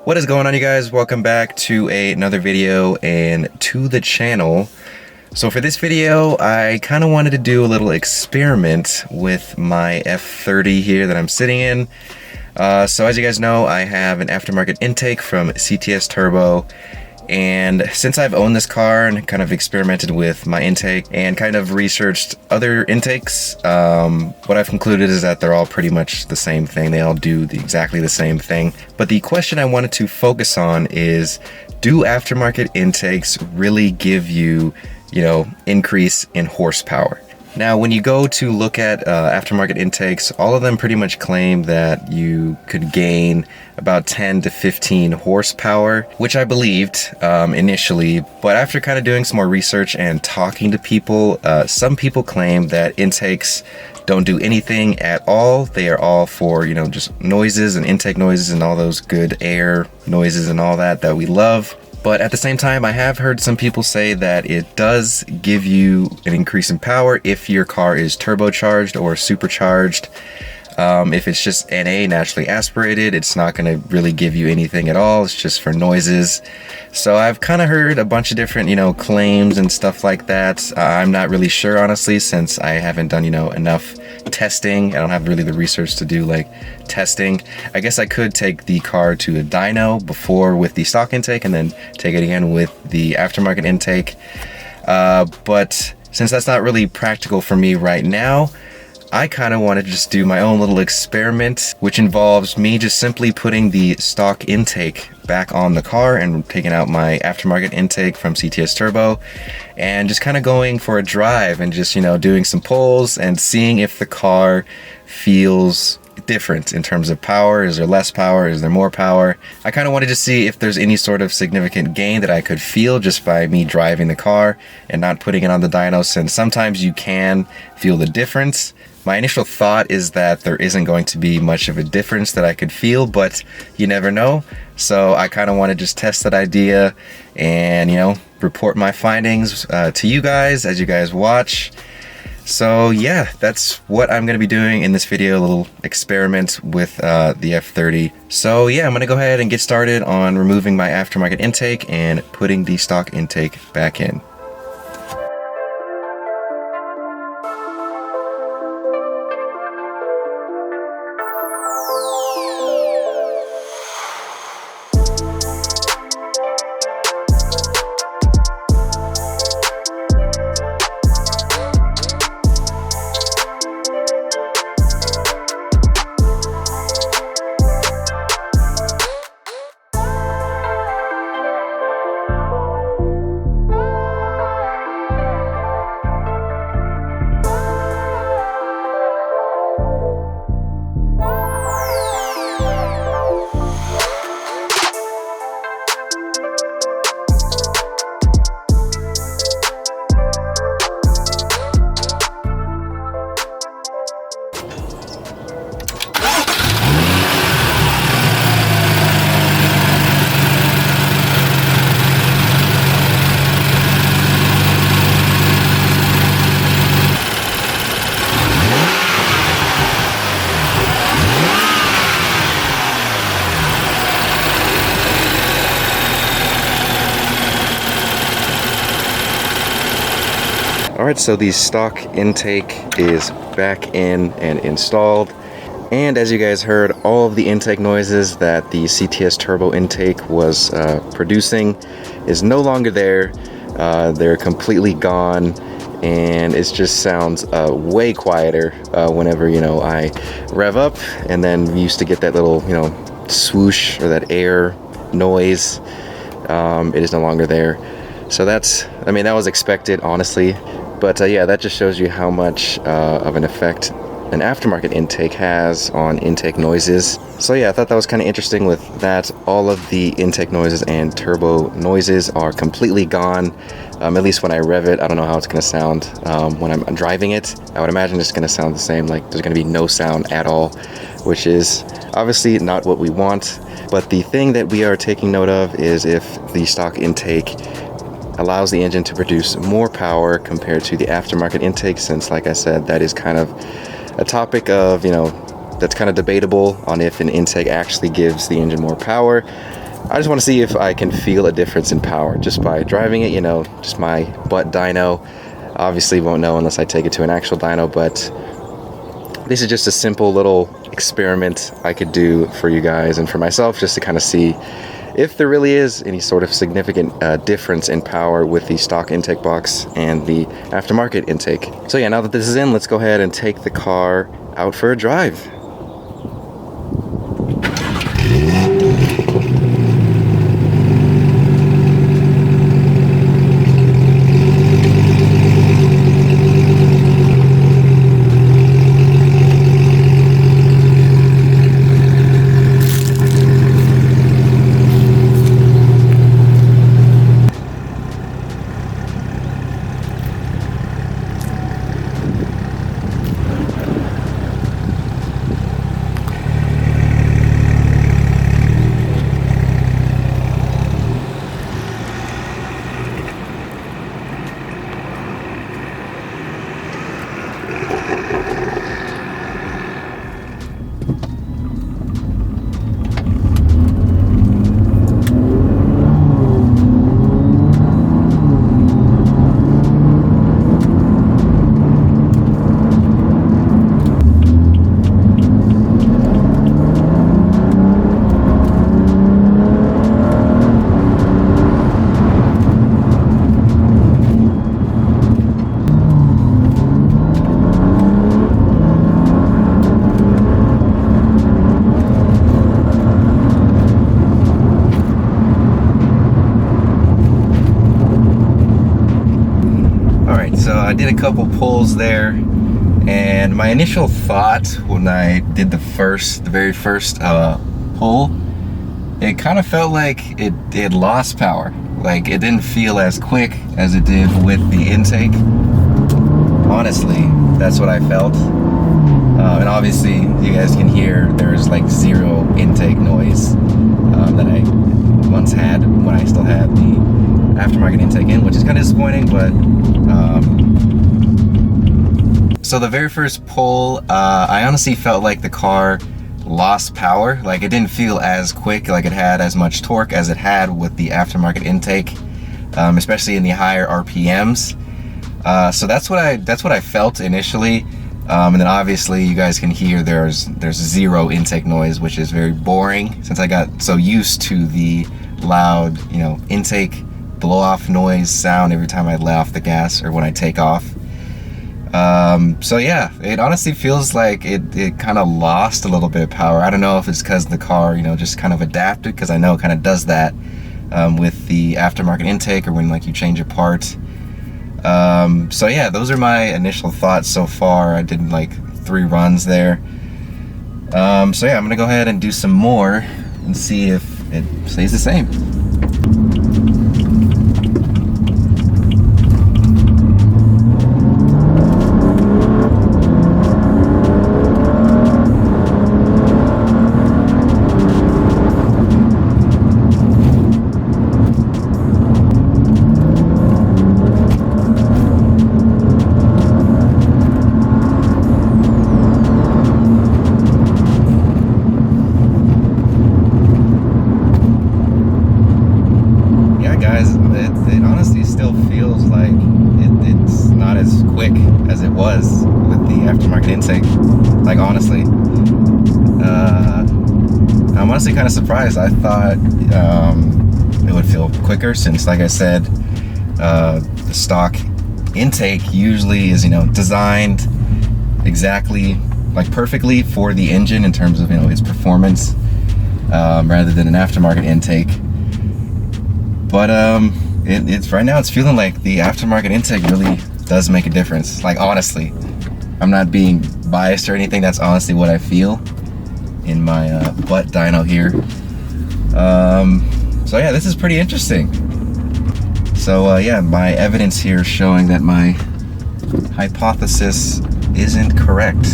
What is going on, you guys? Welcome back to another video and to the channel. So for this video, I kind of wanted to do a little experiment with my F30 here that I'm sitting in. So as you guys know, I have an aftermarket intake from CTS Turbo. And since I've owned this car and kind of experimented with my intake and kind of researched other intakes, what I've concluded is that they're all pretty much the same thing. They all do exactly the same thing. But the question I wanted to focus on is, do aftermarket intakes really give you, increase in horsepower? Now, when you go to look at aftermarket intakes, all of them pretty much claim that you could gain about 10 to 15 horsepower, which I believed initially. But after kind of doing some more research and talking to people, some people claim that intakes don't do anything at all. They are all for, just noises and intake noises and all those good air noises and all that we love. But at the same time, I have heard some people say that it does give you an increase in power if your car is turbocharged or supercharged. If it's just NA, naturally aspirated, it's not going to really give you anything at all. It's just for noises. So I've kind of heard a bunch of different, claims and stuff like that. I'm not really sure, honestly, since I haven't done, enough testing. I don't have really the research to do testing. I guess I could take the car to a dyno before with the stock intake and then take it again with the aftermarket intake. But since that's not really practical for me right now, I kind of want to just do my own little experiment, which involves me just simply putting the stock intake back on the car and taking out my aftermarket intake from CTS Turbo and just kind of going for a drive and just, doing some pulls and seeing if the car feels different in terms of power. Is there less power? Is there more power? I kind of wanted to see if there's any sort of significant gain that I could feel just by me driving the car and not putting it on the dyno, since sometimes you can feel the difference. My initial thought is that there isn't going to be much of a difference that I could feel, but you never know. So I kind of want to just test that idea and, report my findings to you guys as you guys watch. So yeah, that's what I'm going to be doing in this video, a little experiment with the F30. So yeah, I'm going to go ahead and get started on removing my aftermarket intake and putting the stock intake back in. Alright, so the stock intake is back in and installed. And as you guys heard, all of the intake noises that the CTS Turbo Intake was producing is no longer there. They're completely gone, and it just sounds way quieter whenever, I rev up, and then we used to get that little, swoosh or that air noise. It is no longer there. So that was expected, honestly. But yeah, that just shows you how much of an effect an aftermarket intake has on intake noises. So yeah, I thought that was kind of interesting with that. All of the intake noises and turbo noises are completely gone. At least when I rev it. I don't know how it's going to sound when I'm driving it. I would imagine it's going to sound the same, like there's going to be no sound at all, which is obviously not what we want. But the thing that we are taking note of is if the stock intake allows the engine to produce more power compared to the aftermarket intake, since, like I said, that is kind of a topic of, that's kind of debatable on if an intake actually gives the engine more power. I just want to see if I can feel a difference in power just by driving it, you know, just my butt dyno. Obviously won't know unless I take it to an actual dyno, but this is just a simple little experiment I could do for you guys and for myself, just to kind of see if there really is any sort of significant difference in power with the stock intake box and the aftermarket intake. So yeah, now that this is in, let's go ahead and take the car out for a drive. So I did a couple pulls there, and my initial thought when I did the very first pull, it kind of felt like it lost power. Like it didn't feel as quick as it did with the intake. Honestly, that's what I felt. And obviously, you guys can hear there's like zero intake noise that I once had when I still had the aftermarket intake in, which is kind of disappointing, but so the very first pull, I honestly felt like the car lost power. Like it didn't feel as quick, like it had as much torque as it had with the aftermarket intake, especially in the higher RPMs. So that's what I felt initially, and then obviously you guys can hear there's zero intake noise, which is very boring since I got so used to the loud, you know, intake blow off noise sound every time I let off the gas or when I take off. So yeah, it honestly feels like it kind of lost a little bit of power. I don't know if it's because the car, you know, just kind of adapted, because I know it kind of does that with the aftermarket intake or when like you change a part. So yeah, those are my initial thoughts so far. I did like 3 runs there. So yeah, I'm gonna go ahead and do some more and see if it stays the same. It honestly still feels like it's not as quick as it was with the aftermarket intake. Like honestly, I'm honestly kind of surprised. I thought it would feel quicker since, like I said, the stock intake usually is, you know, designed exactly, like perfectly for the engine in terms of, you know, its performance, rather than an aftermarket intake. But it's right now it's feeling like the aftermarket intake really does make a difference. Like honestly, I'm not being biased or anything. That's honestly what I feel in my butt dyno here. So yeah, this is pretty interesting. So yeah, my evidence here is showing that my hypothesis isn't correct.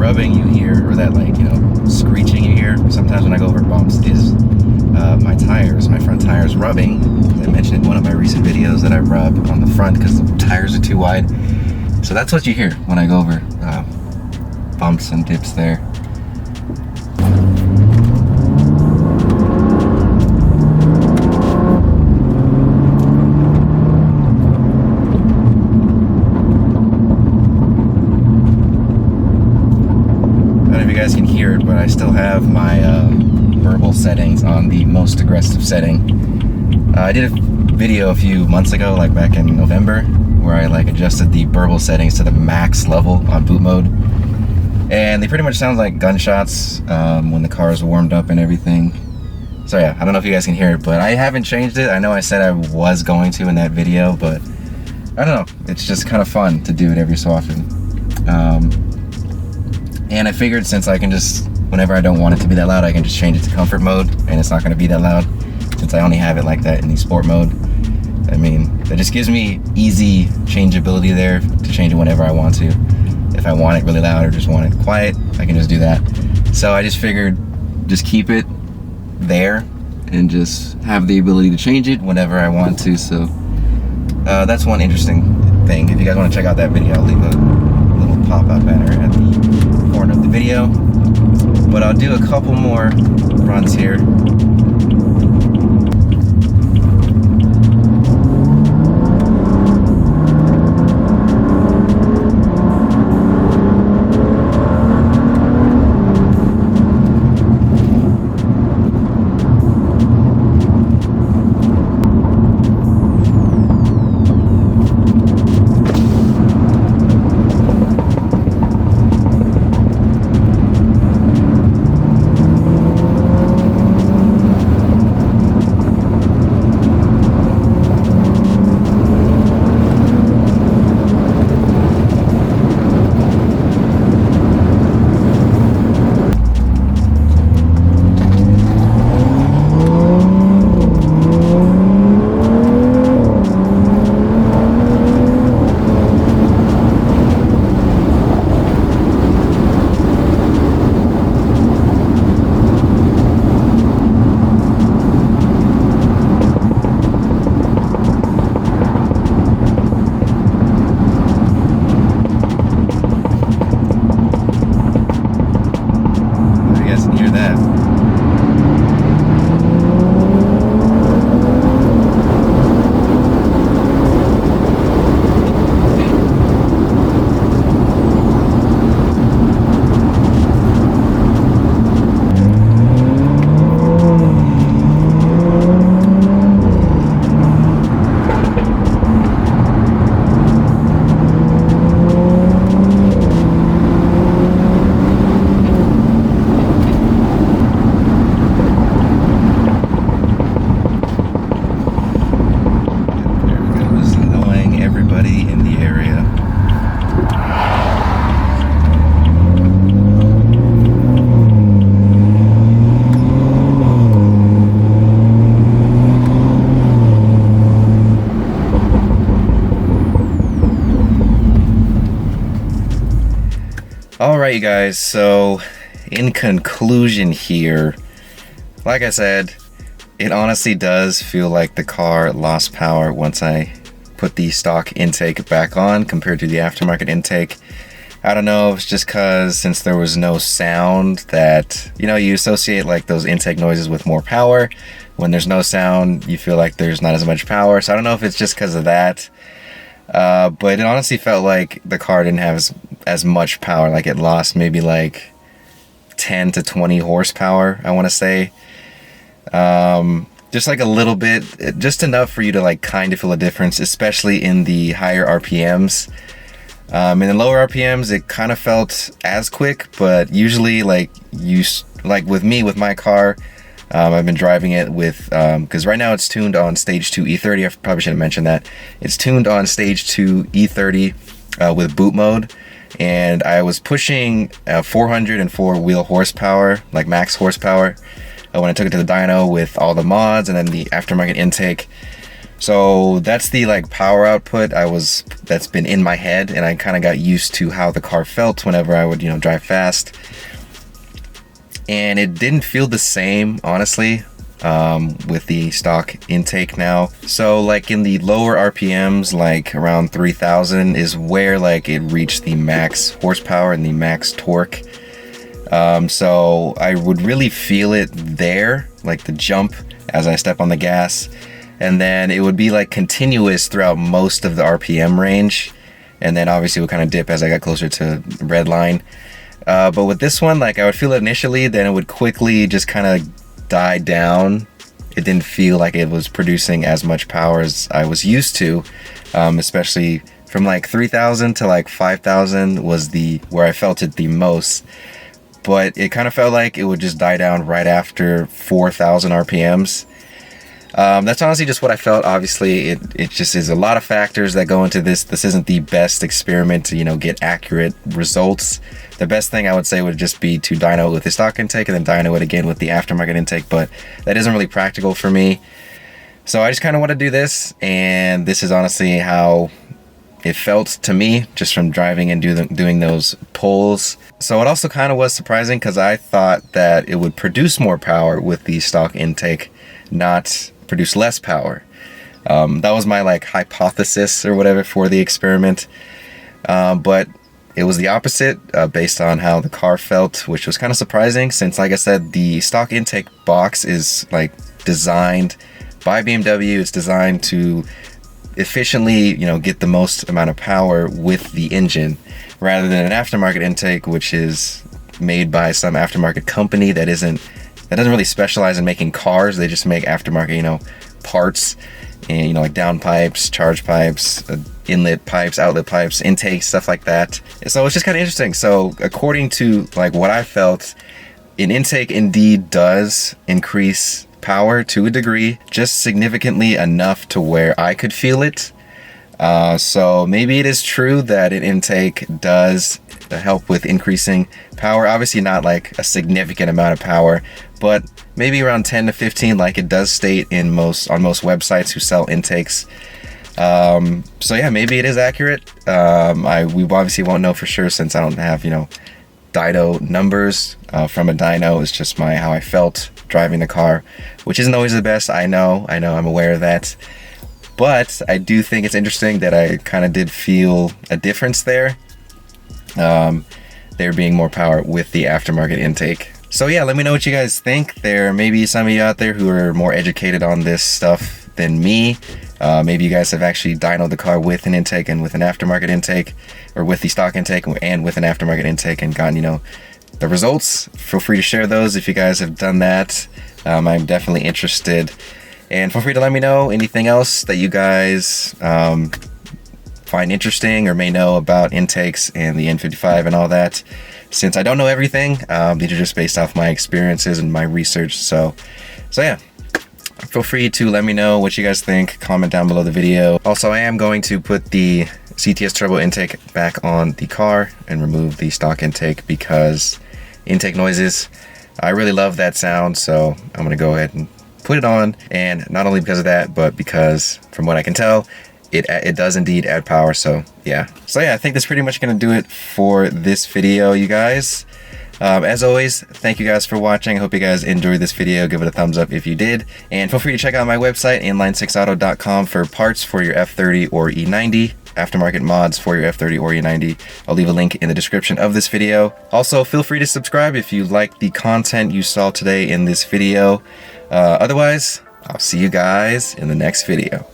rubbing you hear, or that like, you know, screeching you hear sometimes when I go over bumps is my tires, my front tires rubbing. I mentioned in one of my recent videos that I rub on the front because the tires are too wide. So that's what you hear when I go over bumps and dips there. You guys can hear it, but I still have my verbal settings on the most aggressive setting. I did a video a few months ago, like back in November, where I like adjusted the verbal settings to the max level on boot mode, and they pretty much sound like gunshots when the car is warmed up and everything. So yeah, I don't know if you guys can hear it, but I haven't changed it. I know I said I was going to in that video, but I don't know, it's just kind of fun to do it every so often. And I figured since I can just, whenever I don't want it to be that loud, I can just change it to comfort mode and it's not going to be that loud, since I only have it like that in the sport mode. I mean, that just gives me easy changeability there to change it whenever I want to. If I want it really loud or just want it quiet, I can just do that. So I just figured just keep it there and just have the ability to change it whenever I want to. So that's one interesting thing. If you guys want to check out that video, I'll leave a little pop-up banner at the corner of the video, but I'll do a couple more runs here. Alright you guys, so in conclusion here, like I said, it honestly does feel like the car lost power once I put the stock intake back on compared to the aftermarket intake. I don't know if it's just because since there was no sound that, you know, you associate like those intake noises with more power. When there's no sound, you feel like there's not as much power. So I don't know if it's just because of that. But it honestly felt like the car didn't have as much power. Like it lost maybe like 10 to 20 horsepower, I want to say. Just like a little bit, just enough for you to like kind of feel a difference, especially in the higher RPMs. In the lower RPMs, it kind of felt as quick, but usually like with me, with my car, I've been driving it with, because right now it's tuned on stage 2 E30. I probably should have mentioned that. It's tuned on stage 2 E30 with boot mode. And I was pushing 404 wheel horsepower, like max horsepower, when I took it to the dyno with all the mods and then the aftermarket intake. So that's the like power output that's been in my head, and I kind of got used to how the car felt whenever I would, you know, drive fast. And it didn't feel the same, honestly, with the stock intake now. So like in the lower RPMs, like around 3000 is where like it reached the max horsepower and the max torque. So I would really feel it there, like the jump as I step on the gas. And then it would be like continuous throughout most of the RPM range. And then obviously it would kind of dip as I got closer to red line. But with this one, like I would feel it initially, then it would quickly just kind of die down. It didn't feel like it was producing as much power as I was used to, especially from like 3000 to like 5000 was where I felt it the most. But it kind of felt like it would just die down right after 4000 RPMs. That's honestly just what I felt. Obviously, it just is a lot of factors that go into this. This isn't the best experiment to, you know, get accurate results. The best thing I would say would just be to dyno with the stock intake and then dyno it again with the aftermarket intake, but that isn't really practical for me. So I just kind of want to do this, and this is honestly how it felt to me just from driving and doing those pulls. So it also kind of was surprising because I thought that it would produce more power with the stock intake, not produce less power. That was my like hypothesis or whatever for the experiment, but it was the opposite based on how the car felt, which was kind of surprising since, like I said, the stock intake box is like designed by BMW. It's designed to efficiently, you know, get the most amount of power with the engine, rather than an aftermarket intake, which is made by some aftermarket company that doesn't really specialize in making cars. They just make aftermarket, you know, parts, and, you know, like down pipes, charge pipes, inlet pipes, outlet pipes, intakes, stuff like that. So it's just kind of interesting. So according to like what I felt, an intake indeed does increase power to a degree, just significantly enough to where I could feel it. So maybe it is true that an intake does help with increasing power. Obviously not like a significant amount of power, but maybe around 10 to 15, like it does state on most websites who sell intakes. So yeah, maybe it is accurate. We obviously won't know for sure since I don't have, you know, dyno numbers from a dyno. It's just how I felt driving the car, which isn't always the best. I know, I'm aware of that. But I do think it's interesting that I kind of did feel a difference there. There being more power with the aftermarket intake. So yeah, let me know what you guys think. There may be some of you out there who are more educated on this stuff than me. Maybe you guys have actually dynoed the car with an intake and with an aftermarket intake, or with the stock intake and with an aftermarket intake, and gotten, you know, the results. Feel free to share those if you guys have done that. I'm definitely interested. And feel free to let me know anything else that you guys find interesting or may know about intakes and the N55 and all that. Since I don't know everything, these are just based off my experiences and my research. So yeah, feel free to let me know what you guys think. Comment down below the video. Also, I am going to put the CTS Turbo Intake back on the car and remove the stock intake because intake noises, I really love that sound. So I'm going to go ahead and put it on, and not only because of that, but because from what I can tell, it does indeed add power. So yeah, I think that's pretty much gonna do it for this video, you guys. As always, thank you guys for watching. I hope you guys enjoyed this video. Give it a thumbs up if you did, and feel free to check out my website, inline6auto.com, for parts for your F30 or E90, aftermarket mods for your F30 or E90. I'll leave a link in the description of this video. Also, feel free to subscribe if you like the content you saw today in this video. Otherwise, I'll see you guys in the next video.